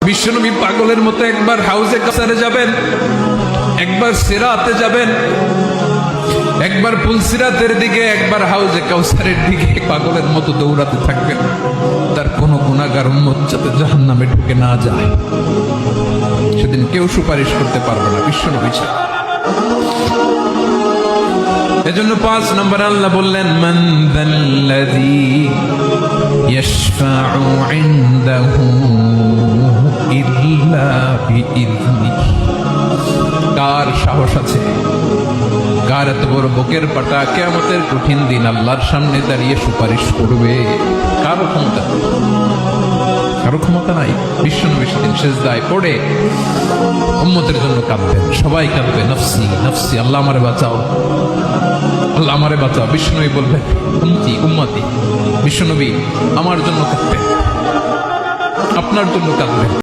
বিশ্বনবী পাগলের মতো একবার হাউজে কাসারে যাবেন, একবার সিরাতে যাবেন, একবার পুলসিরাতের দিকে, একবার হাউজে কাউসারের দিকে পাগলের মতো দৌড়াতে থাকবেন। তার কোনো গুনাহগার উম্মত যাতে জাহান্নামে ঢুকে না যায়, সেদিন কেউ সুপারিশ করতে পারবে না বিশ্বনবী ছাড়া। এজন্য 5 নম্বর আল্লাহ বললেন, মান যাল্লাযী ইয়াশফাউ ইনদাহু ইল্লা বিইযনিহি। কার সাহস আছে, কার এত বড় বুকের পাটা কিয়ামতের কঠিন দিন আল্লাহর সামনে দাঁড়িয়ে সুপারিশ করবে? কারো ক্ষমতা, কারো ক্ষমতা নাই। বিশ্বনবী সেদিন সিজদায় পড়ে উম্মতের জন্য কাঁদবেন, সবাই কাঁদবে, নফসি নফসি, আল্লাহ আমারে বাঁচাও, আল্লাহ আমারে বাঁচাও। বিশ্বনবী বলবেন, উম্মতি উম্মতি। বিশ্বনবী আমার জন্য কাঁদবেন, আপনার জন্য কাঁদবেন।